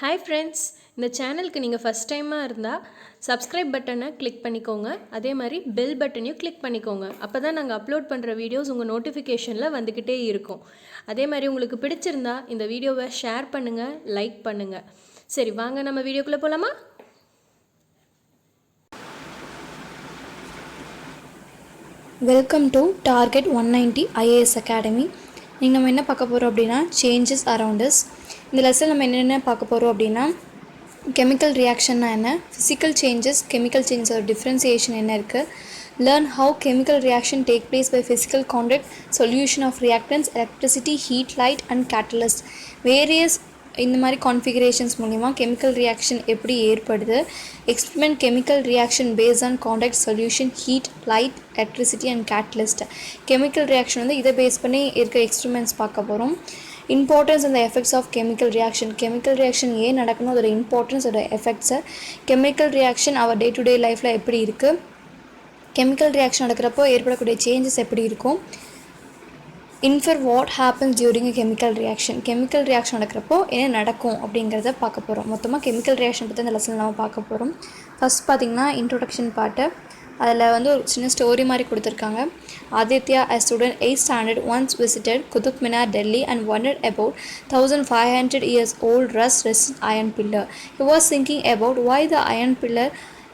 Hi friends, இந்த சேனலுக்கு நீங்கள் ஃபஸ்ட் டைமாக இருந்தால் சப்ஸ்கிரைப் பட்டனை கிளிக் பண்ணிக்கோங்க. அதே மாதிரி பெல் பட்டனையும் கிளிக் பண்ணிக்கோங்க. அப்போ தான் நாங்கள் அப்லோட் பண்ணுற வீடியோஸ் உங்கள் நோட்டிஃபிகேஷனில் வந்துக்கிட்டே இருக்கும். அதே மாதிரி உங்களுக்கு பிடிச்சிருந்தா இந்த வீடியோவை ஷேர் பண்ணுங்கள், லைக் பண்ணுங்கள். சரி, வாங்க நம்ம வீடியோக்குள்ளே போகலாமா? Welcome to target 190 IAS academy. நீங்கள் நம்ம என்ன பார்க்க போகிறோம் அப்படின்னா சேஞ்சஸ் அரவுண்ட் அஸ். இந்த லெசன் நம்ம என்னென்ன பார்க்க போகிறோம் அப்படின்னா கெமிக்கல் ரியாக்ஷன்னா என்ன, ஃபிசிக்கல் சேஞ்சஸ், கெமிக்கல் சேஞ்சஸோட டிஃப்ரென்சியேஷன் என்ன இருக்குது, learn how chemical reaction take place by physical contact, solution of reactants, electricity, heat, light and catalyst, various இந்த மாதிரி கான்ஃபிகரேஷன்ஸ் மூலிமா கெமிக்கல் ரியாக்ஷன் எப்படி ஏற்படுது, experiment chemical reaction based on contact, solution, heat, light, electricity and catalyst. Chemical reaction வந்து இதை base பண்ணி இருக்க experiments பார்க்க போகிறோம். Importance and effects of chemical reaction. Chemical reaction ஏன் நடக்கணும், அதோட இம்பார்ட்டன்ஸ், அதோட effects, chemical reaction our day to day லைஃப்பில் எப்படி இருக்குது, கெமிக்கல் ரியாக்ஷன் நடக்கிறப்போ ஏற்படக்கூடிய சேஞ்சஸ் எப்படி இருக்கும், infer what happens during chemical reaction. Chemical reaction நடக்கிறப்போ என்ன நடக்கும் அப்படிங்கிறத பார்க்க போகிறோம். மொத்தமாக கெமிக்கல் ரியாக்ஷன் பற்றி அந்த லெசன் நம்ம பார்க்க போகிறோம். ஃபஸ்ட் பார்த்திங்கன்னா இன்ட்ரொடக்ஷன் பார்ட்டு. அதில் வந்து ஒரு சின்ன ஸ்டோரி மாதிரி கொடுத்துருக்காங்க. Aditya, a student 8th standard, once visited Qutub Minar, Delhi and wondered about 1500 years old rust-resistant iron pillar. He was thinking about why the iron pillar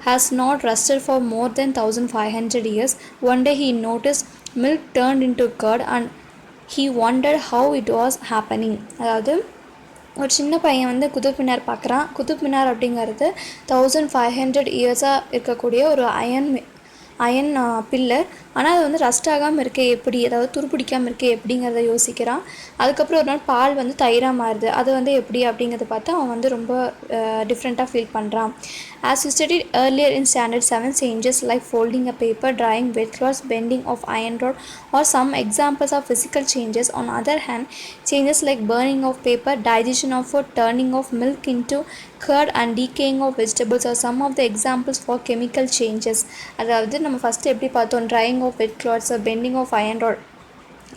has not rusted for more than 1500 years. One day he noticed milk turned into curd and he wondered how it was happening. அதாவது ஒரு சின்ன பையன் வந்து குதுப் மினார் பார்க்குறான். குதுப் மினார் அப்படிங்கிறது 1500 இயர்ஸாக இருக்கக்கூடிய ஒரு அயன் பில்லர். ஆனால் அது வந்து ரஸ்ட் ஆகாமல் இருக்கே எப்படி, அதாவது துருப்பிடிக்காமல் இருக்கே எப்படிங்கிறத யோசிக்கிறான். அதுக்கப்புறம் ஒரு நாள் பால் வந்து தயிராக மாறுது, அது வந்து எப்படி அப்படிங்கிறத பார்த்து அவன் வந்து ரொம்ப டிஃப்ரெண்ட்டாக ஃபீல் பண்ணுறான். As we studied earlier in standard 7, changes like folding a paper, drying wet cloths, bending of iron rod are some examples of physical changes. On the other hand, changes like burning of paper, digestion of food, turning of milk into curd and decaying of vegetables are some of the examples for chemical changes. அதாவது நம்ம first எப்படி பார்த்தோம், drying of wet cloths, bending of iron rod,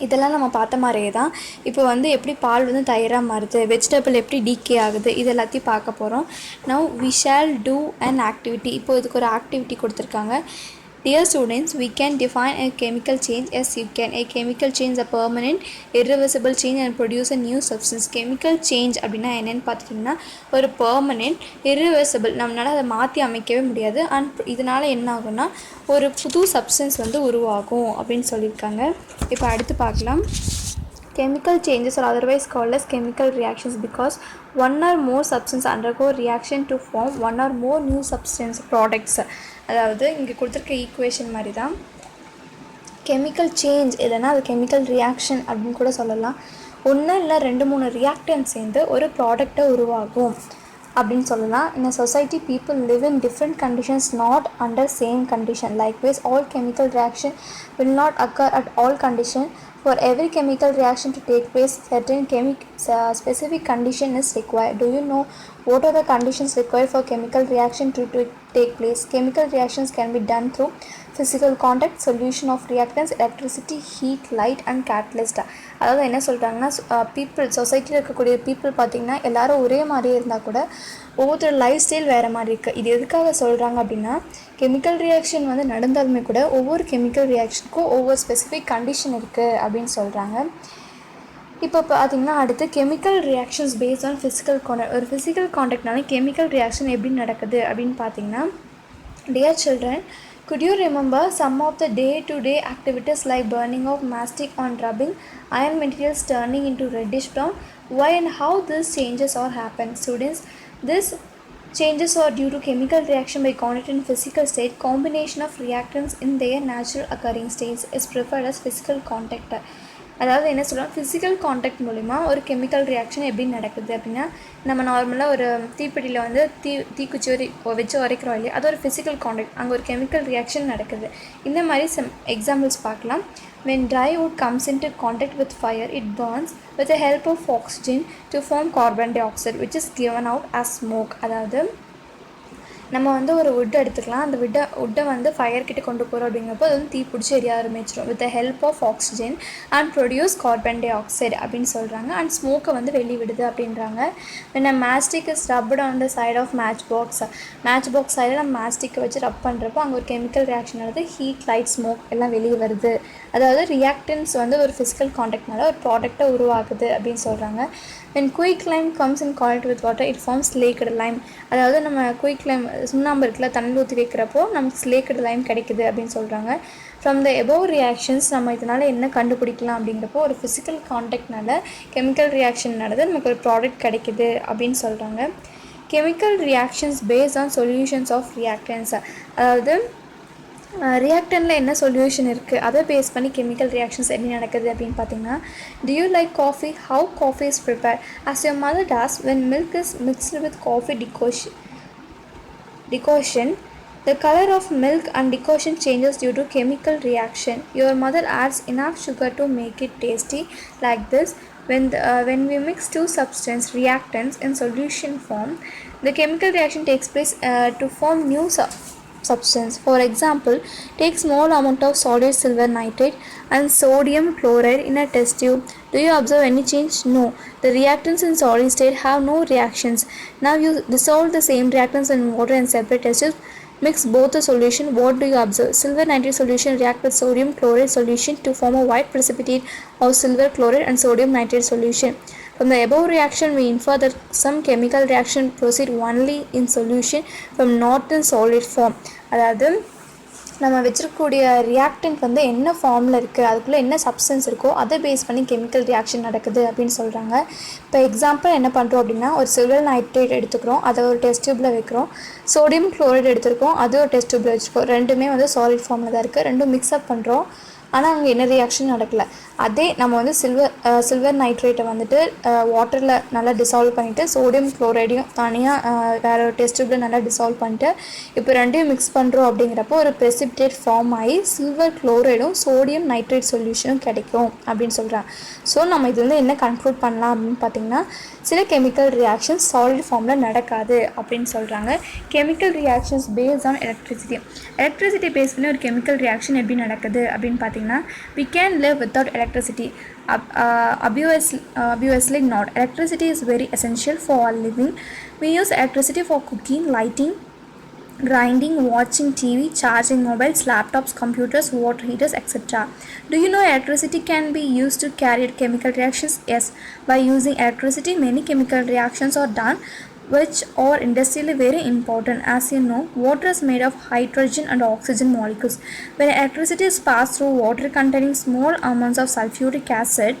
இதெல்லாம் நம்ம பார்த்த மாதிரியே தான் இப்போ வந்து எப்படி பால் வந்து தயிராக மாறுது, வெஜிடபிள் எப்படி டீகே ஆகுது, இது எல்லாத்தையும் பார்க்க போகிறோம். Now we shall do an activity. இப்போ இதுக்கு ஒரு ஆக்டிவிட்டி கொடுத்துருக்காங்க. Dear students, we can define a chemical change. Yes, you can. A chemical change is a permanent, irreversible change and produce a new substance. Chemical change அப்படின்னா என்னென்னு பார்த்துட்டிங்கன்னா ஒரு permanent, irreversible, நம்மளால் அதை மாற்றி அமைக்கவே முடியாது. அண்ட் இதனால் என்ன ஆகும்னா ஒரு புது சப்ஸ்டன்ஸ் வந்து உருவாகும் அப்படின்னு சொல்லியிருக்காங்க. இப்போ அடுத்து பார்க்கலாம். Chemical changes are otherwise called as chemical reactions because one or more substances undergo reaction to form one or more new substance products. அதாவது இங்கே கொடுத்துருக்க ஈக்குவேஷன் மாதிரி தான் கெமிக்கல் சேஞ்ச் இல்லைன்னா அது கெமிக்கல் ரியாக்ஷன் அப்படின்னு கூட சொல்லலாம். ஒன்று இல்லை 2-3 ரியாக்டன்ஸ் சேர்ந்து ஒரு ப்ராடக்டை உருவாகும் அப்படின்னு சொல்லலாம். In a society, people live in different conditions, not under same condition. Likewise, all chemical reaction will not occur at all condition. For every chemical reaction to take place, certain specific condition is required. Do you know what are the conditions required for chemical reaction to take place? Chemical reactions can be done through physical contact, solution of reactants, electricity, heat, light and catalyst. அதாவது என்ன சொல்கிறாங்கன்னா சொசைட்டியில் இருக்கக்கூடிய people பார்த்திங்கன்னா எல்லோரும் ஒரே மாதிரியே இருந்தால் கூட ஒவ்வொருத்தர் லைஃப் ஸ்டைல் வேறு மாதிரி இருக்குது. இது எதுக்காக சொல்கிறாங்க அப்படின்னா கெமிக்கல் ரியாக்ஷன் வந்து நடந்தாலுமே கூட ஒவ்வொரு கெமிக்கல் ரியாக்ஷனுக்கும் ஒவ்வொரு ஸ்பெசிஃபிக் கண்டிஷன் இருக்குது அப்படின்னு சொல்கிறாங்க. இப்போ பார்த்திங்கன்னா அடுத்து chemical reactions based on physical contact. ஒரு ஃபிசிக்கல் கான்டாக்ட்னால கெமிக்கல் ரியாக்ஷன் எப்படி நடக்குது அப்படின்னு பார்த்திங்கன்னா, dear children, could you remember some of the day-to-day activities like burning of mastic on rubbing, iron materials turning into reddish brown? Why and how these changes are happen? Students, these changes are due to chemical reaction by contact in physical state. Combination of reactants in their natural occurring states is preferred as physical contact. அதாவது என்ன சொல்கிறோம், physical contact மூலிமா ஒரு chemical reaction எப்படி நடக்குது அப்படின்னா, நம்ம நார்மலாக ஒரு தீப்பெட்டியில் வந்து தீக்குச்சி வச்சு உரைக்கிறோம் இல்லையா, அது ஒரு ஃபிசிக்கல் கான்டாக்ட், அங்கே ஒரு கெமிக்கல் ரியாக்ஷன் நடக்குது. இந்த மாதிரி சம் எக்ஸாம்பிள்ஸ் பார்க்கலாம். When dry wood comes into contact with fire, it burns with the help of oxygen to form carbon dioxide which is given out as smoke. அதாவது நம்ம வந்து ஒரு wood எடுத்துக்கலாம். அந்த wood வந்து ஃபயர் கிட்ட கொண்டு போகிறோம் அப்படிங்கிறப்போ அது வந்து தீ பிடிச்சி எரிய ஆரம்பிச்சிடும் with the help of oxygen and produce carbon dioxide அப்படின்னு சொல்கிறாங்க. அண்ட் ஸ்மோக்கை வந்து வெளிவிடுது அப்படின்றாங்க. when a matchstick is rubbed on the side of match box சைடில் நம்ம மேட்ச்ஸ்டிக்கை வச்சு ரப் பண்ணுறப்போ அங்கே ஒரு கெமிக்கல் ரியாக்ஷன் ஆகுது. ஹீட், லைட், ஸ்மோக் எல்லாம் வெளியே வருது. அதாவது ரியாக்டன்ஸ் வந்து ஒரு ஃபிசிக்கல் காண்டாக்ட்னால ஒரு ப்ராடக்டை உருவாக்குது அப்படின்னு சொல்கிறாங்க. when quicklime comes in contact with water it forms slaked lime. அதாவது நம்ம quicklime சுண்ணாம்பு இருக்குல்ல, தண்ணி ஊற்றி வைக்கிறப்போ நமக்கு slaked lime கிடைக்குது அப்படின்னு சொல்கிறாங்க. ஃப்ரம் த above reactions நம்ம இதனால் என்ன கண்டுபிடிக்கலாம் அப்படிங்கிறப்போ ஒரு ஃபிசிக்கல் காண்டாக்ட்னால கெமிக்கல் ரியாக்ஷன் நடந்து நமக்கு ஒரு ப்ராடக்ட் கிடைக்குது அப்படின்னு சொல்கிறாங்க. Chemical reactions based on solutions of reactants. அதாவது ரியாக்டனில் என்ன சொல்யூஷன் இருக்குது அதை பேஸ் பண்ணி கெமிக்கல் ரியாக்ஷன்ஸ் எப்படி நடக்குது அப்படின்னு பார்த்தீங்கன்னா, do you like coffee? How coffee is prepared? As your mother does, when milk is mixed with coffee decoction, the color of milk and decoction changes due to chemical reaction. Your mother adds enough sugar to make it tasty like this. When we mix two substance reactants in solution form, the chemical reaction takes place to form new substance. For example, take small amount of solid silver nitrate and sodium chloride in a test tube. Do you observe any change? No. The reactants in solid state have no reactions. Now you dissolve the same reactants in water in separate test tubes. Mix both the solution. What do you observe? Silver nitrate solution react with sodium chloride solution to form a white precipitate of silver chloride and sodium nitrate solution. From the above reaction, we infer that some chemical reaction proceed only in solution from not in solid form. அதாவது நம்ம வச்சிருக்கக்கூடிய reactant வந்து என்ன ஃபார்மில் இருக்குது, அதுக்குள்ளே என்ன substance இருக்கோ அதை பேஸ் பண்ணி கெமிக்கல் ரியாக்ஷன் நடக்குது அப்படின்னு சொல்கிறாங்க. இப்போ எக்ஸாம்பிள் என்ன பண்ணுறோம் அப்படின்னா, ஒரு சில்வர் நைட்ரேட் எடுத்துக்கிறோம், அதை ஒரு டெஸ்ட் டியூப்பில் வைக்கிறோம். சோடியம் குளோரைடு எடுத்துருக்கோம், அது ஒரு டெஸ்ட் டியூப்பில் வச்சுருக்கோம். ரெண்டுமே வந்து சாலிட் ஃபார்மில் தான் இருக்குது. ரெண்டும் மிக்ஸ்அப் பண்ணுறோம், ஆனால் அங்கே என்ன ரியாக்ஷன் நடக்கலை. அதே நம்ம வந்து சில்வர் நைட்ரேட்டை வந்துட்டு வாட்டரில் நல்லா டிசால்வ் பண்ணிவிட்டு சோடியம் குளோரைடையும் தனியாக வேறு ஒரு டெஸ்ட் டியூப்பில் நல்லா டிசால்வ் பண்ணிட்டு இப்போ ரெண்டையும் மிக்ஸ் பண்ணுறோம் அப்படிங்கிறப்போ ஒரு precipitate ஃபார்ம் ஆகி சில்வர் குளோரைடும் சோடியம் நைட்ரேட் சொல்யூஷனும் கிடைக்கும் அப்படின்னு சொல்கிறாங்க. ஸோ நம்ம இது வந்து என்ன கன்க்ளூட் பண்ணலாம் அப்படின்னு பார்த்திங்கன்னா, சில கெமிக்கல் ரியாக்ஷன்ஸ் சாலிட் ஃபார்மில் நடக்காது அப்படின்னு சொல்கிறாங்க. Chemical reactions based on electricity base பண்ணி ஒரு கெமிக்கல் ரியாக்ஷன் எப்படி நடக்குது அப்படின்னு பார்த்தீங்கன்னா, we can live without electricity. Obviously not. Electricity is very essential for all living. We use electricity for cooking, lighting, grinding, watching TV, charging mobiles, laptops, computers, water heaters, etc. Do you know electricity can be used to carry out chemical reactions? Yes. By using electricity, many chemical reactions are done which are industrially very important. As you know, water is made of hydrogen and oxygen molecules. When electricity is passed through water containing small amounts of sulfuric acid,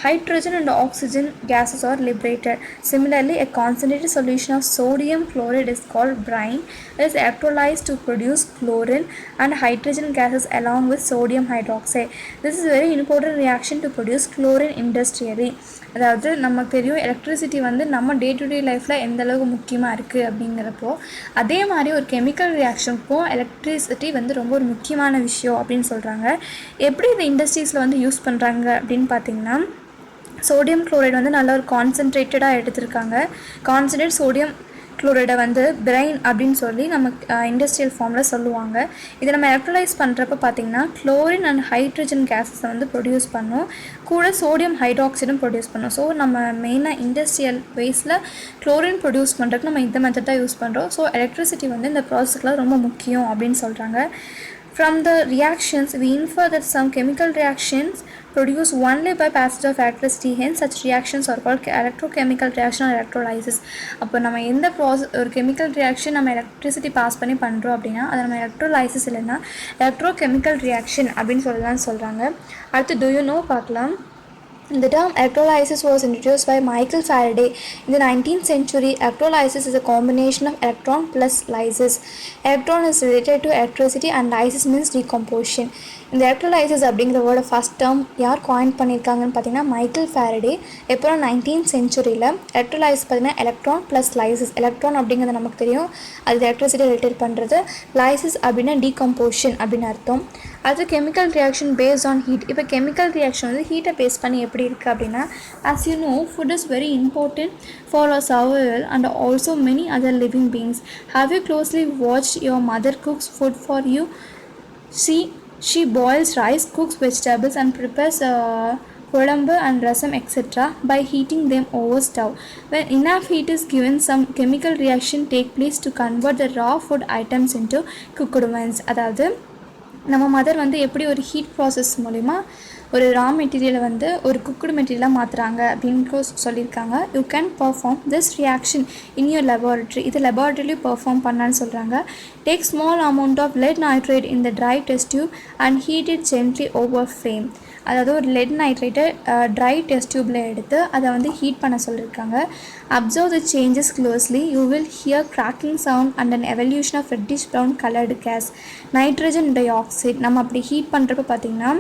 hydrogen and oxygen gases are liberated. Similarly, a concentrated solution of sodium chloride is called brine. It is electrolyzed to produce chlorine and hydrogen gases along with sodium hydroxide. This is a very important reaction to produce chlorine industrially. அதாவது நமக்கு தெரியும் electricity வந்து நம்ம டே to day லைஃப்பில் எந்த அளவுக்கு முக்கியமாக இருக்குது அப்படிங்கிறப்போ, அதே மாதிரி ஒரு கெமிக்கல் ரியாக்ஷனுக்கும் எலக்ட்ரிசிட்டி வந்து ரொம்ப ஒரு முக்கியமான விஷயம் அப்படின்னு சொல்கிறாங்க. எப்படி இந்த இண்டஸ்ட்ரீஸில் வந்து யூஸ் பண்ணுறாங்க அப்படின்னு பார்த்திங்கன்னா, சோடியம் குளோரைடு வந்து நல்ல ஒரு கான்சன்ட்ரேட்டடாக எடுத்திருக்காங்க. கான்சன்ட்ரேட் சோடியம் குளோரைடை வந்து பிரைன் அப்படின்னு சொல்லி நம்ம இண்டஸ்ட்ரியல் ஃபார்மில் சொல்லுவாங்க. இதை நம்ம எலக்ட்ரோலைஸ் பண்ணுறப்ப பார்த்திங்கன்னா குளோரின் அண்ட் ஹைட்ரஜன் கேஸஸை வந்து ப்ரொடியூஸ் பண்ணும், கூட சோடியம் ஹைட்ராக்சைடும் ப்ரொடியூஸ் பண்ணும். ஸோ நம்ம மெயினாக இண்டஸ்ட்ரியல் வேஸில் குளோரின் ப்ரொடியூஸ் பண்ணுறதுக்கு நம்ம இந்த மெத்தட் தான் யூஸ் பண்ணுறோம். ஸோ எலக்ட்ரிசிட்டி வந்து இந்த ப்ராசஸ்க்குலாம் ரொம்ப முக்கியம் அப்படின்னு சொல்கிறாங்க. From the reactions, we infer that some chemical reactions produce only by passage of electricity. Hence, such reactions are called electrochemical reaction or electrolysis. அப்போ நம்ம எந்த ஒரு கெமிக்கல் ரியாக்ஷன் நம்ம எலக்ட்ரிசிட்டி பாஸ் பண்ணி பண்ணுறோம் அப்படின்னா அதை நம்ம எலக்ட்ரோலைசிஸ் இல்லைன்னா எலக்ட்ரோகெமிக்கல் ரியாக்ஷன் அப்படின்னு சொல்லலாம்னு சொல்கிறாங்க. அடுத்து do you know பார்க்கலாம். The term electrolysis was introduced by Michael Faraday in the 19th century. Electrolysis is a combination of electron plus lysis. Electron is related to electricity and lysis means decomposition. இந்த electrolysis அப்படிங்கிற வேர்டை first term யார் coin பண்ணியிருக்காங்கன்னு பார்த்தீங்கன்னா Michael Faraday. எப்போ 19th centuryயில் electrolysis பார்த்தீங்கன்னா electron plus lysis. Electron அப்படிங்கிறது நமக்கு தெரியும், அது எலக்ட்ரிசிட்டி ரிலேட்டட் பண்ணுறது. லைசிஸ் அப்படின்னா டீகம்போஷன் அப்படின்னு அர்த்தம். அது chemical reaction based on heat. இப்போ கெமிக்கல் ரியாக்ஷன் வந்து ஹீட்டை பேஸ் பண்ணி எப்படி இருக்குது அப்படின்னா, as you know food is very important for our survival and also many other living beings. Have you closely watched your mother cooks food for you? She boils rice, cooks vegetables and prepares kodambu and rasam etc. by heating them over stove. When enough heat is given, some chemical reaction take place to convert the raw food items into cooked ones. அதாவது நம்ம mother வந்து எப்படி ஒரு heat process மூலிமா ஒரு ரா மெட்டீரியலை வந்து ஒரு குக்குடு மெட்டீரியலாக மாற்றுறாங்க அப்படின்னு சொல்லியிருக்காங்க. You can perform this reaction in your laboratory. இது லெபார்ட்ரிலையும் பர்ஃபார்ம் பண்ணான்னு சொல்கிறாங்க. Take small amount of lead nitrate in the dry test tube and heat it gently over flame. அதாவது ஒரு லெட் நைட்ரேட்டை ட்ரை டெஸ்ட் டியூப்பில் எடுத்து அதை வந்து ஹீட் பண்ண சொல்லியிருக்காங்க. Observe the changes closely. You will hear cracking sound and an evolution of reddish brown coloured gas. Nitrogen dioxide நம்ம அப்படி ஹீட் பண்ணுறப்ப பார்த்திங்கன்னா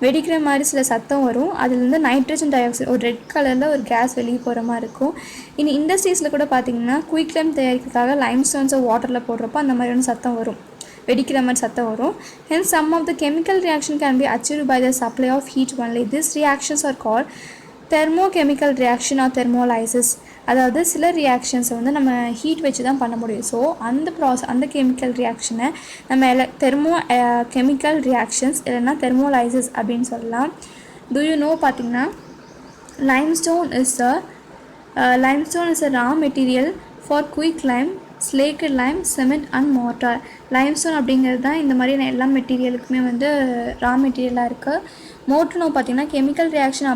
வெடிக்கிற மாதிரி சில சத்தம் வரும். அதுலேருந்து நைட்ரஜன் டை ஆக்சைடு ஒரு ரெட் கலரில் ஒரு கேஸ் வெளியே போகிற மாதிரி இருக்கும். இனி இண்டஸ்ட்ரீஸில் கூட பார்த்திங்கன்னா குயிக் லைம் தயாரிக்கிறதுக்காக லைம் ஸ்டோன்ஸை வாட்டரில் போடுறப்போ அந்த மாதிரியான சத்தம் வரும், வெடிக்கிற மாதிரி சத்தம் வரும். Hence some of the chemical reaction can be achieved by the supply of heat only. These reactions are called thermochemical reaction or thermolysis. அதாவது சில ரியாக்ஷன்ஸை வந்து நம்ம ஹீட் வச்சு தான் பண்ண முடியும். ஸோ அந்த கெமிக்கல் ரியாக்ஷனை நம்ம கெமிக்கல் ரியாக்ஷன்ஸ் இல்லைன்னா தெர்மோலைசிஸ் அப்படின்னு சொல்லலாம். Do you know பார்த்திங்கன்னா limestone is a raw material for quick lime, slaked lime, cement and mortar. Limestone அப்படிங்கிறது தான் இந்த மாதிரி எல்லா மெட்டீரியலுக்குமே வந்து ரா மெட்டீரியலாக இருக்குது. மோட்டர்னோ பார்த்திங்கன்னா chemical reaction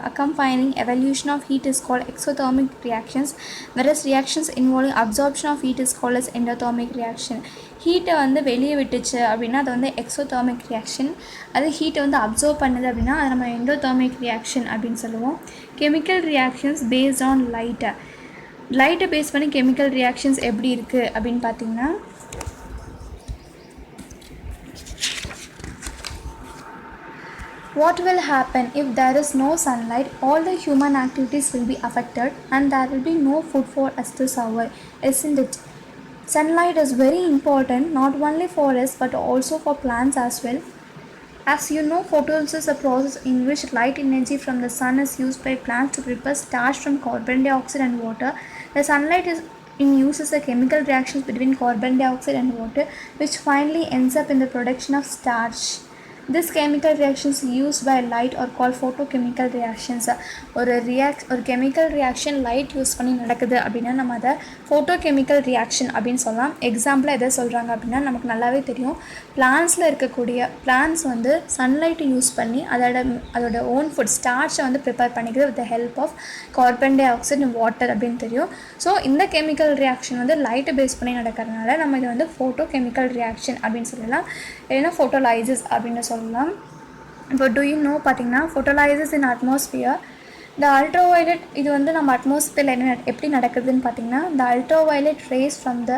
accompanying evolution of heat is called exothermic reactions, whereas reactions involving absorption of heat is called as endothermic reaction. ஹீட்டை வந்து வெளியே விட்டுச்சு அப்படின்னா அது வந்து எக்ஸோதர்மிக் ரியாக்ஷன். அது ஹீட்டை வந்து அப்சர்வ் பண்ணுது அப்படின்னா அது நம்ம எண்டோதர்மிக் ரியாக்ஷன் அப்படின்னு சொல்லுவோம். கெமிக்கல் ரியாக்ஷன்ஸ் பேஸ்ட் ஆன் லைட்டை பேஸ் பண்ணி கெமிக்கல் ரியாக்ஷன்ஸ் எப்படி இருக்குது அப்படின்னு பார்த்திங்கன்னா, what will happen if there is no sunlight? All the human activities will be affected and there will be no food for us to survive, isn't it? Sunlight is very important not only for us but also for plants as well. As you know, photosynthesis is a process in which light energy from the sun is used by plants to prepare starch from carbon dioxide and water. The sunlight is in uses the chemical reactions between carbon dioxide and water, which finally ends up in the production of starch. This chemical reactions used by light are called photochemical reactions. ஒரு chemical reaction light use பண்ணி நடக்குது அப்படின்னா நம்ம அதை photochemical reaction அப்படின்னு சொல்லலாம். எக்ஸாம்பிளாக எதை சொல்கிறாங்க அப்படின்னா நமக்கு நல்லாவே தெரியும், பிளான்ஸ் வந்து சன்லைட்டை யூஸ் பண்ணி அதோட ஓன் ஃபுட் ஸ்டார்ச்சை வந்து ப்ரிப்பேர் பண்ணிக்குது with the help of carbon dioxide and water அப்படின்னு தெரியும். ஸோ இந்த கெமிக்கல் ரியாக்ஷன் வந்து லைட்டை பேஸ் பண்ணி நடக்கிறதுனால நம்ம இதை வந்து ஃபோட்டோகெமிக்கல் ரியாக்ஷன் அப்படின்னு சொல்லலாம், இல்லைன்னா ஃபோட்டோலைசிஸ் அப்படின்னு சொல்லலாம். இப்போ do you know பார்த்திங்கன்னா ஃபோட்டோலைசிஸ் இன் அட்மாஸ்பியர். இந்த அல்ட்ராவயலட் இது வந்து நம்ம அட்மாஸ்பியரில் எப்படி நடக்குதுன்னு பார்த்திங்கன்னா, the ultraviolet rays from the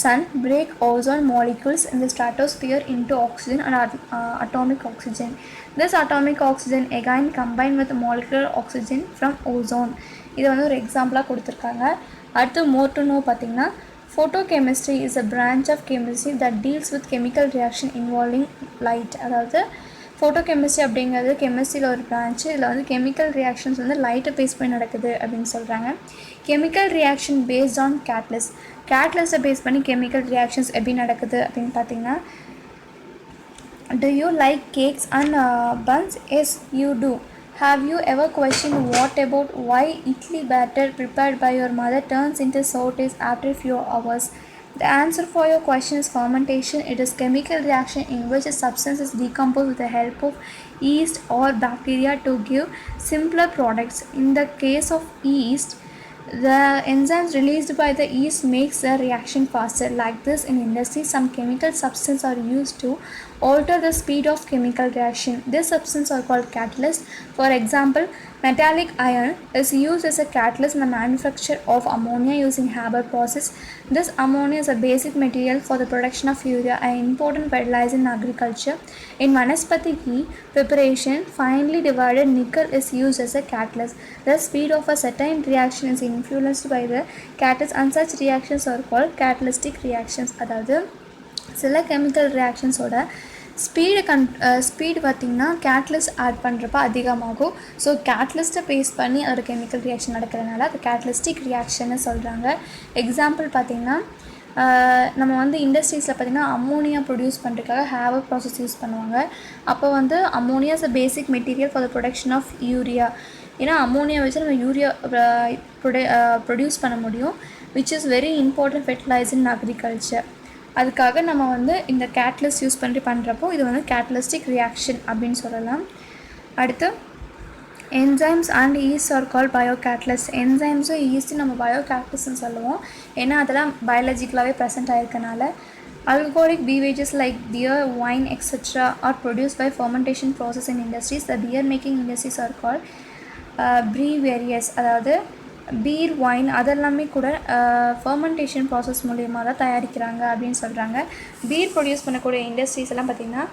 sun break ozone molecules in the stratosphere into oxygen and atomic oxygen. This atomic oxygen again combined with molecular oxygen from ozone. இது வந்து ஒரு எக்ஸாம்பிளாக கொடுத்துருக்காங்க. அடுத்து more to know பார்த்திங்கன்னா, photochemistry is a branch of chemistry that deals with chemical reaction involving light. அதாவது ஃபோட்டோகெமிஸ்ட்ரி அப்படிங்கிறது கெமிஸ்ட்ரியில் ஒரு பிரான்ச்சு. இதில் வந்து கெமிக்கல் ரியாக்ஷன்ஸ் வந்து லைட்டை பேஸ் பண்ணி நடக்குது அப்படின்னு சொல்கிறாங்க. கெமிக்கல் ரியாக்ஷன் பேஸ்ட் ஆன் கேட்லிஸ்ட்டை பேஸ் பண்ணி கெமிக்கல் ரியாக்ஷன்ஸ் எப்படி நடக்குது அப்படின்னு பார்த்தீங்கன்னா, do you like cakes and buns? Yes, you do. Have you ever questioned what about why idli batter prepared by your mother turns into sour taste after a few hours? The answer for your question is fermentation. It is chemical reaction in which a substance is decomposed with the help of yeast or bacteria to give simpler products. In the case of yeast, the enzymes released by the yeast makes the reaction faster. Like this, in industry, some chemical substances are used to alter the speed of chemical reaction. These substances are called catalysts. For example, metallic iron is used as a catalyst in the manufacture of ammonia using Haber process. This ammonia is a basic material for the production of urea, an important fertilizer in agriculture. In Vanaspati ghee preparation, finely divided nickel is used as a catalyst. The speed of a certain reaction is influenced by the catalyst, and such reactions are called catalytic reactions. அதாவது சில chemical ரியாக்ஷன்ஸோட speed பார்த்திங்கன்னா catalyst add பண்ணுறப்ப அதிகமாகும். So கேட்லிஸ்ட்டை base பண்ணி அதோட chemical reaction நடக்கிறதுனால அது கேட்லிஸ்டிக் ரியாக்ஷன்னு சொல்கிறாங்க. எக்ஸாம்பிள் பார்த்திங்கன்னா நம்ம வந்து இண்டஸ்ட்ரீஸில் பார்த்திங்கன்னா அம்மோனியா ப்ரொடியூஸ் பண்ணுறதுக்காக ஹேவர் ப்ராசஸ் யூஸ் பண்ணுவாங்க. அப்போ வந்து ammonia is a basic material for the production of urea. ஏன்னா அம்மோனியா வச்சு நம்ம யூரியா ப்ரொடியூஸ் பண்ண முடியும், which is very important fertiliser in agriculture. அதுக்காக நம்ம வந்து இந்த கேட்லிஸ்ட் யூஸ் பண்ணி பண்ணுறப்போ இது வந்து கேட்டலிஸ்டிக் ரியாக்ஷன் அப்படின்னு சொல்லலாம். அடுத்து enzymes and yeast are call biocatalyst. என்சைம்ஸும் ஈஸ்ட்டு நம்ம பயோகேட்டலிஸ்ட்னு சொல்லுவோம், ஏன்னா அதெல்லாம் பயாலஜிக்கலாகவே ப்ரெசென்ட் ஆகிருக்கனால. Alcoholic beverages like beer, wine, etc. are produced by fermentation process in industries. The beer making industries are called breweries. அதாவது பீர், ஒயின் அதெல்லாமே கூட ஃபர்மெண்டேஷன் ப்ராசஸ் மூலியமாக தான் தயாரிக்கிறாங்க அப்படின்னு சொல்கிறாங்க. பீர் ப்ரொடியூஸ் பண்ணக்கூடிய இண்டஸ்ட்ரீஸ் எல்லாம் பார்த்திங்கன்னா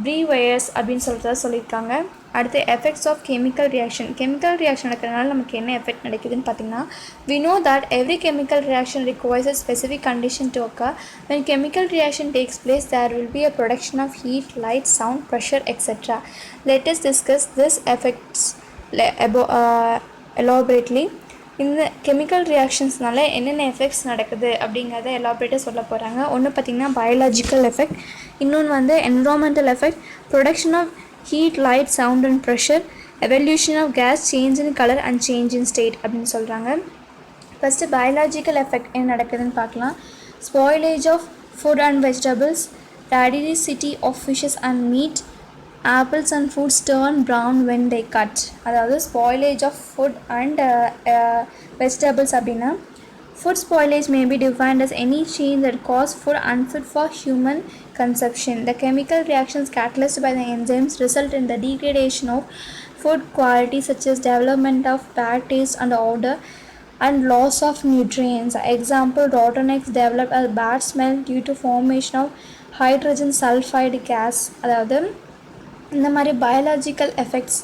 ப்ரீவயர்ஸ் அப்படின்னு சொல்லியிருக்காங்க. அடுத்து effects of chemical reaction. Chemical reaction நடக்கிறதுனால நமக்கு என்ன எஃபெக்ட் நடக்குதுன்னு பார்த்திங்கன்னா, we know that every chemical reaction requires a specific condition to occur. When chemical reaction takes place, there will be a production of heat, light, sound, pressure, etc. Let us discuss these effects elaborately. இந்த chemical ரியாக்ஷன்ஸ்னால என்னென்ன effects நடக்குது அப்படிங்கிறத எலாபரேட்டாக சொல்ல போகிறாங்க. ஒன்று பார்த்திங்கன்னா biological effect, இன்னொன்று வந்து environmental effect, production of heat, light, sound and pressure, evolution of gas, change in colour and change in state அப்படின்னு சொல்கிறாங்க. ஃபஸ்ட்டு பயாலஜிக்கல் எஃபெக்ட் என்ன நடக்குதுன்னு பார்க்கலாம். Spoilage of food and vegetables, rancidity of fishes and meat, apples and fruits turn brown when they cut. அதாவது spoilage of food and vegetables அப்படின்னா, food spoilage may be defined as any change that cause food unfit for human consumption. The chemical reactions catalyzed by the enzymes result in the degradation of food quality, such as development of bad taste and odor and loss of nutrients. Example, rotten eggs develop a bad smell due to formation of hydrogen sulfide gas. அதாவது இந்த மாதிரி biological effects,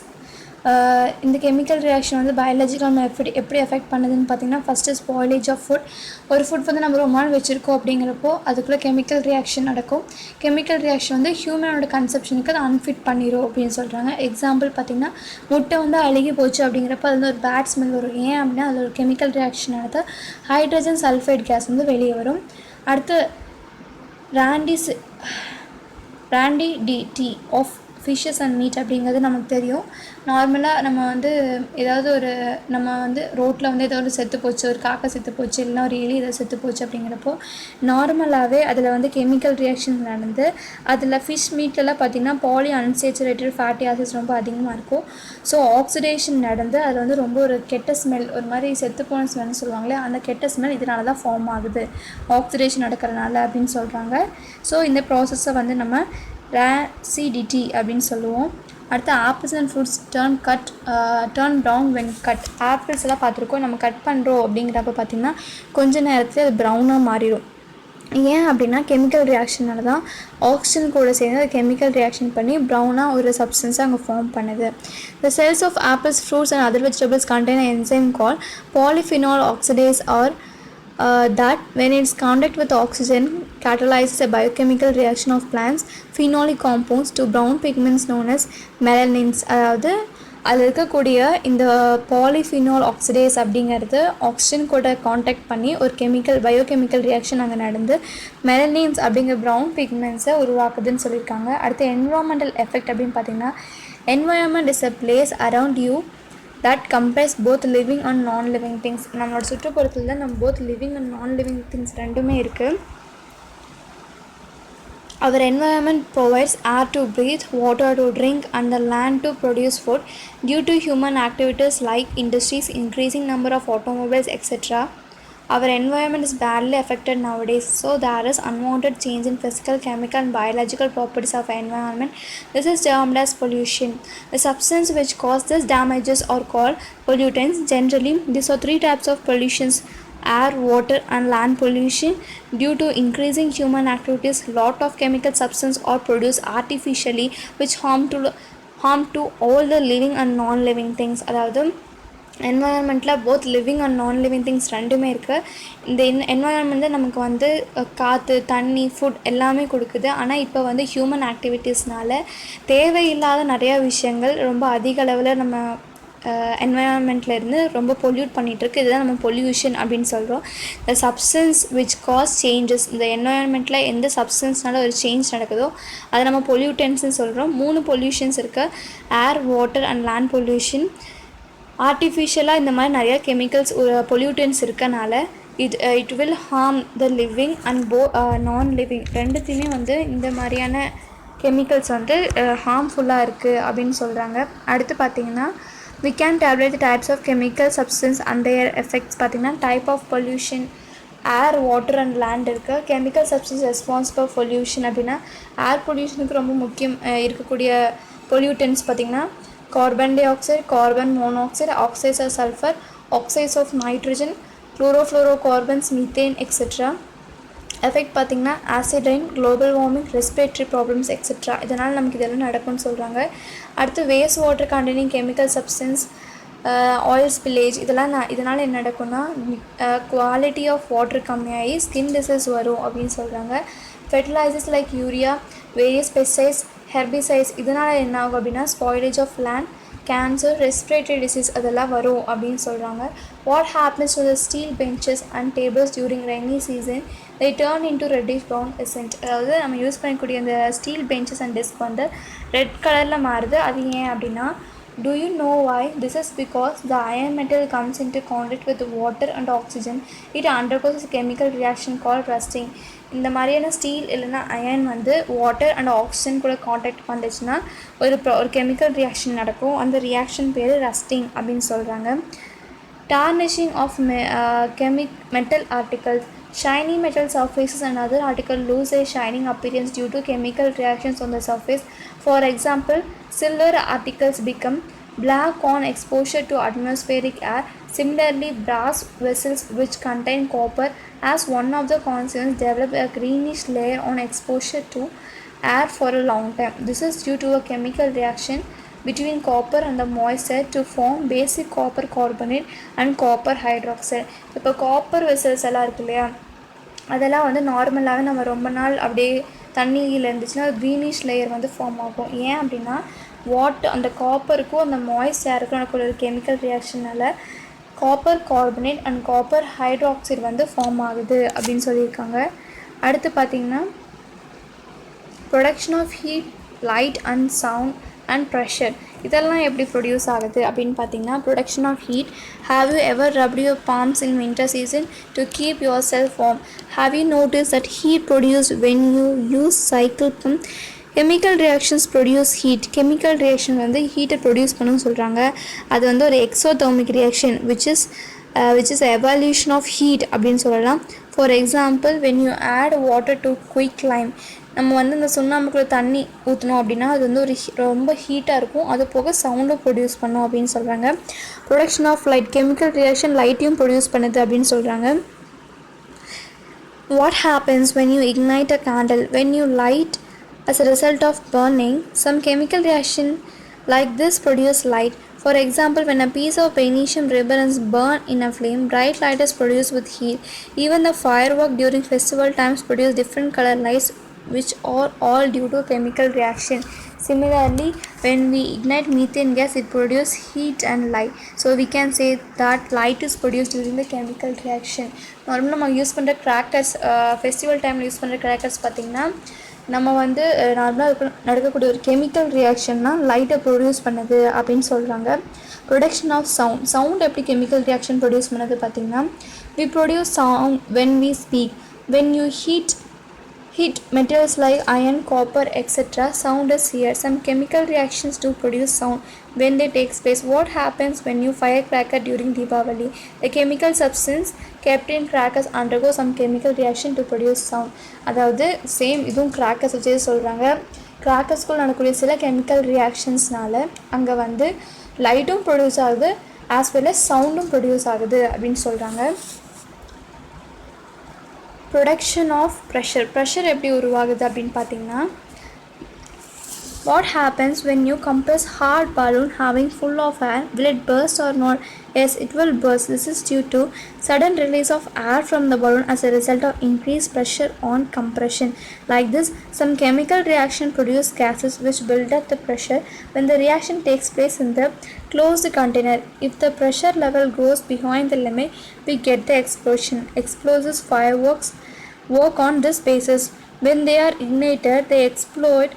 இந்த chemical reaction வந்து biological எப்படி effect பண்ணுதுன்னு பார்த்திங்கன்னா, first spoilage of food. ஒரு food வந்து நம்ம ரொம்ப நாள் வச்சுருக்கோம் அப்படிங்கிறப்போ அதுக்குள்ளே கெமிக்கல் ரியாக்ஷன் நடக்கும். கெமிக்கல் ரியாக்ஷன் வந்து ஹியூமனோட கன்சப்ஷனுக்கு அதை அன்ஃபிட் பண்ணிடும் அப்படின்னு சொல்கிறாங்க. எக்ஸாம்பிள் பார்த்திங்கன்னா, முட்டை வந்து அழுகி போச்சு அப்படிங்கிறப்ப அது வந்து ஒரு பேட் ஸ்மெல் வரும். ஏன் அப்படின்னா அதில் ஒரு கெமிக்கல் ரியாக்ஷன் நடத்த ஹைட்ரஜன் சல்ஃபைட் கேஸ் வந்து வெளியே வரும். அடுத்து rancidity of fishes and meat அப்படிங்கிறது நமக்கு தெரியும். நார்மலாக நம்ம வந்து ஏதாவது நம்ம வந்து ரோட்டில் வந்து ஏதாவது செத்து போச்சு, ஒரு காக்கை செத்து போச்சு, இல்லைனா ஒரு எலி ஏதாவது செத்து போச்சு அப்படிங்கிறப்போ நார்மலாகவே அதில் வந்து கெமிக்கல் ரியாக்ஷன் நடந்து அதில் ஃபிஷ் மீட்டெல்லாம் பார்த்திங்கன்னா பாலி அன்சேச்சுரேட்டட் ஃபேட்டி ஆசிட்ஸ் ரொம்ப அதிகமாக இருக்கும். ஸோ ஆக்சிடேஷன் நடந்து அதில் வந்து ரொம்ப ஒரு கெட்ட ஸ்மெல், ஒரு மாதிரி செத்து போன ஸ்மெல்னு சொல்லுவாங்களே, அந்த கெட்ட ஸ்மெல் இதனால தான் ஃபார்ம் ஆகுது, ஆக்சிடேஷன் நடக்கிறதுனால அப்படின்னு சொல்கிறாங்க. ஸோ இந்த ப்ராசஸை வந்து நம்ம rancidity அப்படின்னு சொல்லுவோம். அடுத்து apples and fruits turn brown when cut. Apples எல்லாம் பார்த்துருக்கோம், நம்ம கட் பண்ணுறோம் அப்படிங்கிறப்ப பார்த்திங்கன்னா கொஞ்ச நேரத்தில் அது ப்ரௌனாக மாறிடும். ஏன் அப்படின்னா கெமிக்கல் ரியாக்ஷனால தான் ஆக்சிஜன் கூட சேர்ந்து அது கெமிக்கல் ரியாக்ஷன் பண்ணி ப்ரௌனாக ஒரு சப்ஸ்டன்ஸை அங்கே ஃபார்ம் பண்ணுது. The cells of apples, fruits and other vegetables contain an enzyme called polyphenol oxidase or that when its contact with oxygen catalyzes a biochemical reaction of plants phenolic compounds to brown pigments known as melanins. அதாவது அதில் இருக்கக்கூடிய இந்த polyphenol oxidase அப்படிங்கிறது oxygen கூட contact பண்ணி ஒரு biochemical reaction அங்கே நடந்து மெலனின்ஸ் அப்படிங்கிற ப்ரௌன் பிக்மெண்ட்ஸை உருவாக்குதுன்னு சொல்லியிருக்காங்க. அடுத்து என்விரான்மெண்டல் எஃபெக்ட் அப்படின்னு பார்த்தீங்கன்னா, environment is a place around you that comprise both living and non-living things. நம்மளோட சுற்றுப்புறத்தில் தான் நம்ம both living and non-living things ரெண்டுமே இருக்குது. Our environment provides air to breathe, water to drink and the land to produce food. Due to human activities like industries, increasing number of automobiles, etc., Our environment is badly affected nowadays, so there is unwanted change in physical, chemical, and biological properties of environment. This is termed as pollution. The substance which cause this damages are called pollutants. Generally, these are three types of pollutions: air, water, and land pollution. Due to increasing human activities, lot of chemical substances are produced artificially, which harm to all the living and non-living things. அதாவது என்வாயன்மெண்ட்டில் both living and non living things ரெண்டுமே இருக்குது. இந்த என்வாயன்மெண்ட்டில் நமக்கு வந்து காற்று, தண்ணி, food எல்லாமே கொடுக்குது. ஆனால் இப்போ வந்து ஹியூமன் ஆக்டிவிட்டீஸ்னால தேவையில்லாத நிறையா விஷயங்கள் ரொம்ப அதிக அளவில் நம்ம என்வாயன்மெண்ட்லேருந்து ரொம்ப பொல்யூட் பண்ணிகிட்ருக்கு. இதுதான் நம்ம பொல்யூஷன் அப்படின்னு சொல்கிறோம். The substance which cause changes, இந்த என்வாயன்மெண்ட்டில் எந்த சப்ஸ்டன்ஸ்னால ஒரு சேஞ்ச் நடக்குதோ அதை நம்ம பொல்யூட்டன்ஸ்னு சொல்கிறோம். 3 பொல்யூஷன்ஸ் இருக்குது: ஏர், வாட்டர் அண்ட் லேண்ட் பொல்யூஷன். ஆர்டிஃபிஷியலாக இந்த மாதிரி நிறையா கெமிக்கல்ஸ் பொல்யூட்டன்ஸ் இருக்கனால it will harm the living and non living ரெண்டுத்தையுமே வந்து இந்த மாதிரியான கெமிக்கல்ஸ் வந்து ஹார்ம்ஃபுல்லாக இருக்குது அப்படின்னு சொல்கிறாங்க. அடுத்து பார்த்திங்கன்னா we can tabulate the types of chemical substance and their effects. பார்த்திங்கன்னா type of pollution air, water and land இருக்குது. கெமிக்கல் சப்ஸ்டன்ஸ் ரெஸ்பான்சிபிள் பொல்யூஷன் அப்படின்னா ஏர் பொல்யூஷனுக்கு ரொம்ப முக்கியம் இருக்கக்கூடிய பொல்யூட்டன்ஸ் பார்த்திங்கன்னா carbon dioxide, carbon monoxide, oxides of sulfur, oxides of nitrogen, chlorofluorocarbons, methane, etc. Effect பார்த்திங்கன்னா acid rain, global warming, respiratory problems etcetera. இதனால் நமக்கு இதெல்லாம் நடக்கும்னு சொல்கிறாங்க. அடுத்து waste water containing chemical substance, oil spillage, இதனால் என்ன நடக்கும்னா குவாலிட்டி ஆஃப் வாட்டர் கம்மியாகி ஸ்கின் டிசீஸ் வரும் அப்படின்னு சொல்கிறாங்க. Fertilisers like urea, various pesticides, herbicides, இதனால் என்ன ஆகும் அப்படின்னா spoilage of land, cancer, respiratory disease அதெல்லாம் வரும் அப்படின்னு சொல்கிறாங்க. What happens to the steel benches and tables during rainy season, they turn into reddish brown essence. அதாவது நம்ம யூஸ் பண்ணக்கூடிய அந்த ஸ்டீல் பெஞ்சஸ் அண்ட் டெஸ்க் வந்து ரெட் கலரில் மாறுது. அது ஏன் அப்படின்னா, do you know why? This is because the iron metal comes into contact with water and oxygen. It undergoes a chemical reaction called rusting. இந்த மாதிரியான ஸ்டீல் இல்லைன்னா அயன் வந்து வாட்டர் அண்ட் ஆக்சிஜன் கூட காண்டாக்ட் பண்ணிச்சுன்னா ஒரு கெமிக்கல் ரியாக்ஷன் நடக்கும். அந்த reaction பேர் rusting அப்படின்னு சொல்கிறாங்க. டார்னிஷிங் of metal articles. Shiny metal surfaces and other articles lose a shining appearance due to chemical reactions on the surface. For example, silver articles become black on exposure to atmospheric air. Similarly, brass vessels which contain copper as one of the constituents develop a greenish layer on exposure to air for a long time. This is due to a chemical reaction between copper and the moisture to form basic copper carbonate and copper hydroxide. இப்போ copper vessels எல்லாம் இருக்கு இல்லையா, அதெல்லாம் வந்து நார்மலாகவே நம்ம ரொம்ப நாள் அப்படியே தண்ணியில் இருந்துச்சுன்னா க்ரீனிஷ் லேயர் வந்து ஃபார்ம் ஆகும். ஏன் அப்படின்னா அந்த காப்பருக்கும் அந்த மாய்ஸ்சருக்கும் நடக்கிற ஒரு கெமிக்கல் ரியாக்ஷனால் copper carbonate and copper hydroxide வந்து ஃபார்ம் ஆகுது அப்படின்னு சொல்லியிருக்காங்க. அடுத்து பார்த்திங்கன்னா production of heat, light and sound and pressure, இதெல்லாம் எப்படி ப்ரொடியூஸ் ஆகுது அப்படின்னு பார்த்தீங்கன்னா production of heat. Have you ever rubbed your palms in winter season to keep yourself warm? Have you notice that heat produced when you use cycle pump? Chemical reactions produce heat. Chemical reaction வந்து ஹீட்டை produce பண்ணணும்னு சொல்கிறாங்க. அது வந்து ஒரு exothermic reaction which is evolution of heat அப்படின்னு சொல்லலாம். For example, when you add water to quicklime, நம்ம வந்து இந்த சுண்ணாம்புக்குள்ள தண்ணி ஊற்றினோம் அப்படின்னா அது வந்து ரொம்ப ஹீட்டாக இருக்கும். அது போக சவுண்டும் ப்ரொடியூஸ் பண்ணும் அப்படின்னு சொல்கிறாங்க. Production of light, chemical reaction லைட்டையும் ப்ரொடியூஸ் பண்ணுது அப்படின்னு சொல்கிறாங்க. What happens when you ignite a candle? When you light as a result of burning, some chemical reaction like this produce light. For example, when a piece of magnesium ribbon is burned in a flame, bright light is produced with heat. Even the firework during festival times produce different color lights, which are all due to chemical reaction. Similarly, when we ignite methane gas, it produces heat and light. So we can say that light is produced during the chemical reaction. நார்மலாக நம்ம use பண்ணுற crackers, festival டைமில் use பண்ணுற crackers பார்த்திங்கன்னா நம்ம வந்து நார்மலாக நடக்கக்கூடிய ஒரு கெமிக்கல் ரியாக்ஷன்னா லைட்டை ப்ரொடியூஸ் பண்ணுது அப்படின்னு சொல்கிறாங்க. Production of sound. சவுண்ட் எப்படி கெமிக்கல் ரியாக்ஷன் ப்ரொடியூஸ் பண்ணுது பார்த்திங்கன்னா, we produce sound when we speak. When you heat metals like iron, copper, etc., sound is here. Some chemical reactions do produce sound. when they takes place. What happens when you firecracker during Deepavali? The chemical substance kept in crackers undergo some chemical reaction to produce sound. அதாவது same இதுவும் crackers வச்சு சொல்கிறாங்க. கிராக்கர்ஸ்குள் நடக்கக்கூடிய சில chemical ரியாக்ஷன்ஸ்னால அங்கே வந்து லைட்டும் produce ஆகுது ஆஸ் வெல் அஸ் சவுண்டும் ப்ரொடியூஸ் ஆகுது அப்படின்னு சொல்கிறாங்க. ப்ரொடக்ஷன் ஆஃப் ப்ரெஷர் எப்படி உருவாகுது அப்படின்னு பார்த்தீங்கன்னா, what happens when you compress hard balloon having full of air? Will it burst or not? Yes, it will burst. This is due to sudden release of air from the balloon as a result of increased pressure on compression. Like this, some chemical reaction produce gases which build up the pressure when the reaction takes place in the closed container. If the pressure level goes behind the limit, we get the explosion. Explosives fireworks work on this basis. When they are ignited, they explode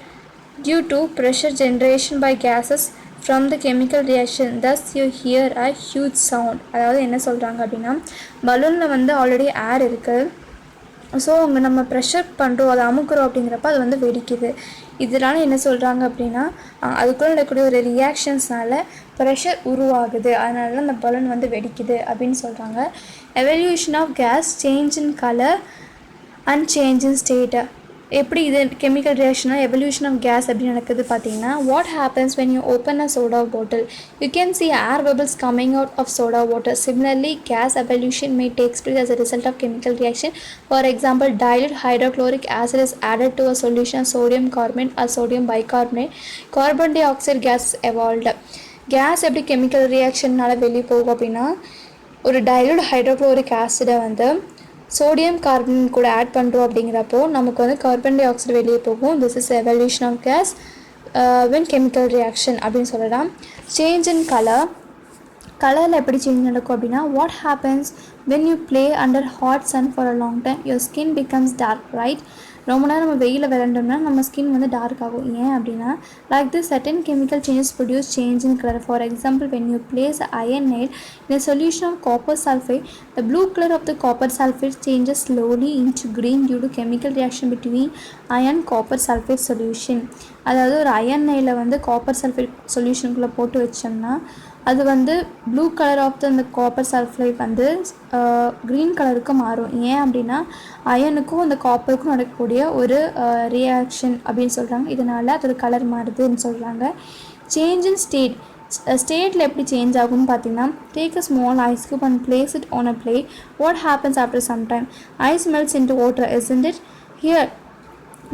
due to pressure generation by gases from the chemical reaction. Thus you hear a huge sound. அதாவது என்ன சொல்கிறாங்க அப்படின்னா, பலூனில் வந்து already ஏர் இருக்குது. So அவங்க நம்ம pressure பண்ணுறோம், அதை அமுக்குறோம் அப்படிங்கிறப்ப அது வந்து வெடிக்குது. இதனால என்ன சொல்கிறாங்க அப்படின்னா, அதுக்குள்ளே நடக்கக்கூடிய ஒரு ரியாக்ஷன்ஸ்னால ப்ரெஷர் உருவாகுது, அதனால அந்த பலூன் வந்து வெடிக்குது அப்படின்னு சொல்கிறாங்க. Evolution of gas, change in colour and change in state. எப்படி இது கெமிக்கல் ரியாக்ஷனாக எவல்யூஷன் ஆஃப் கேஸ் எப்படி நடக்குது பார்த்தீங்கன்னா, what happens when you open a soda bottle? You can see air bubbles coming out of soda water. Similarly gas evolution may takes place as a result of chemical reaction. For example, dilute hydrochloric acid is added to a solution of sodium carbonate or sodium bicarbonate. Carbon dioxide gas is evolved. Gas எப்படி கெமிக்கல் ரியாக்ஷனால் வெளியே போகும் அப்படின்னா, ஒரு dilute hydrochloric ஆசிடை வந்து sodium carbon கூட add பண்ணுறோம் அப்படிங்கிறப்போ நமக்கு வந்து கார்பன் டை ஆக்சைடு வெளியே போகும். This is evolution of gas when chemical reaction அப்படின்னு சொல்லலாம். சேஞ்ச் இன் கலரில் எப்படி சேஞ்ச் நடக்கும் அப்படின்னா, what happens when you play under hot sun for a long time your skin becomes dark, right? ரொம்ப நேரம் நம்ம வெயிலில் விளையாண்டோம்னா நம்ம ஸ்கின் வந்து டார்க் ஆகும். ஏன் அப்படின்னா, like this certain chemical changes produce change in color. For example, when you place iron nail in a solution of copper sulfate, the blue color of the copper sulfate changes slowly into green due to chemical reaction between iron copper sulfate solution. அதாவது ஒரு iron நெயிலை வந்து copper sulphate சொல்யூஷனுக்குள்ளே போட்டு வச்சோம்னா அது வந்து blue colour of அந்த copper sulphate வந்து green கலருக்கு மாறும். ஏன் அப்படின்னா அயனுக்கும் அந்த காப்பருக்கும் நடக்கக்கூடிய ஒரு ரியாக்ஷன் அப்படின்னு சொல்கிறாங்க. இதனால் அதோட கலர் மாறுதுன்னு சொல்கிறாங்க. சேஞ்ச் இன் ஸ்டேட்டில் எப்படி சேஞ்ச் ஆகும்னு பார்த்தீங்கன்னா, take a small ice cube and place it on a plate. What happens after some time? Ice melts into water, isn't it? Here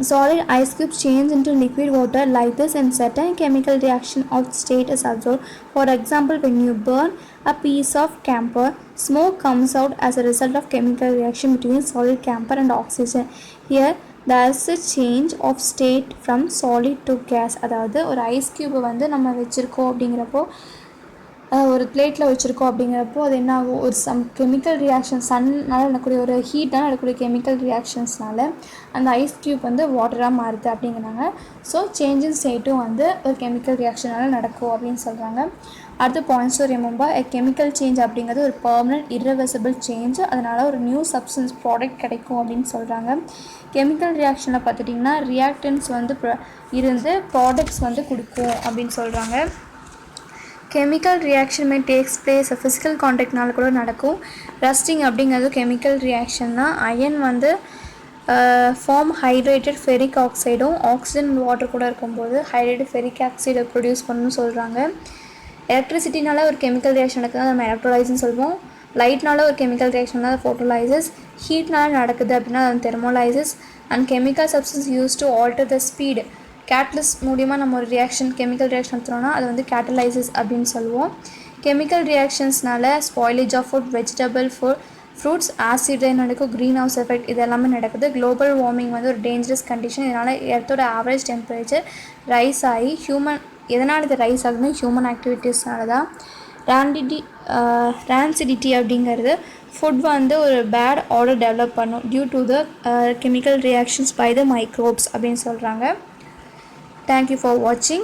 solid ice cubes change into liquid water. Like this, in certain chemical reaction of state is observed. For example, when you burn a piece of camphor, smoke comes out as a result of chemical reaction between solid camphor and oxygen. Here there is a change of state from solid to gas. அதாவது ஒரு ice கியூபை வந்து நம்ம வச்சுருக்கோம் அப்படிங்கிறப்போ, ஒரு பிளேட்டில் வச்சுருக்கோம் அப்படிங்கிறப்போ அது என்ன ஆகும், ஒரு சம் கெமிக்கல் ரியாக்ஷன் சன்னால் நடக்கக்கூடிய ஒரு ஹீட்டாக நடக்கக்கூடிய கெமிக்கல் ரியாக்ஷன்ஸ்னால அந்த ஐஸ் க்யூப் வந்து வாட்டராக மாறுது அப்படிங்கிறாங்க. ஸோ சேஞ்சிங் ஸ்டேட்டும் வந்து ஒரு கெமிக்கல் ரியாக்ஷனால் நடக்கும் அப்படின்னு சொல்கிறாங்க. அடுத்த points to remember, chemical change அப்படிங்கிறது ஒரு பர்மனெண்ட் இர்ரிவர்சிபிள் சேஞ்ச். அதனால் ஒரு நியூ சப்ஸ்டன்ஸ் ப்ராடக்ட் கிடைக்கும் அப்படின்னு சொல்கிறாங்க. கெமிக்கல் ரியாக்ஷனில் பார்த்துட்டிங்கன்னா ரியாக்டன்ஸ் வந்து இருந்து ப்ராடக்ட்ஸ் வந்து கொடுக்கும் அப்படின்னு சொல்கிறாங்க. Chemical reaction may takes place physical கான்டாக்ட்னால கூட நடக்கும். ரஸ்டிங் அப்படிங்கிறது கெமிக்கல் ரியாக்ஷன் தான். அயன் வந்து ஃபார்ம் ஹைட்ரேட்டட் ஃபெரிக் ஆக்சைடும் ஆக்சிஜன் வாட்டர் கூட இருக்கும்போது ஹைட்ரேட்டட் ஃபெரிக் ஆக்சைடை ப்ரொடியூஸ் பண்ணணும்னு சொல்கிறாங்க. எலக்ட்ரிசிட்டினால ஒரு கெமிக்கல் ரியாக்ஷன் நடக்குது, நம்ம எலக்ட்ரோலைஸ்ன்னு சொல்லுவோம். லைட்னால ஒரு கெமிக்கல் ரியாக்ஷன் தான் ஃபோட்டோலைசிஸ். ஹீட்னால நடக்குது அப்படின்னா அது thermolysis. And chemical substance use to alter the speed. Catalyst மூலிமா நம்ம ஒரு கெமிக்கல் ரியாக்ஷன் நடத்துகிறோன்னா அது வந்து கேட்டலைசிஸ் அப்படின்னு சொல்லுவோம். கெமிக்கல் ரியாக்ஷன்ஸ்னால spoilage of food, vegetable fruits, acid rain நடக்கும், க்ரீன் ஹவுஸ் எஃபெக்ட் இது எல்லாமே நடக்குது. குளோபல் வார்மிங் வந்து ஒரு டேஞ்சரஸ் கண்டிஷன். இதனால் எர்த்தோட ஆவரேஜ் டெம்பரேச்சர் ரைஸ் ஆகி எதனால் இது ரைஸ் ஆகுதுன்னு ஹியூமன் ஆக்டிவிட்டீஸ்னால தான். ரான்சிடிட்டி அப்படிங்கிறது ஃபுட் வந்து ஒரு பேட் ஆர்டர் டெவலப் பண்ணும் due to the chemical reactions by the microbes அப்படின்னு சொல்கிறாங்க. Thank you for watching.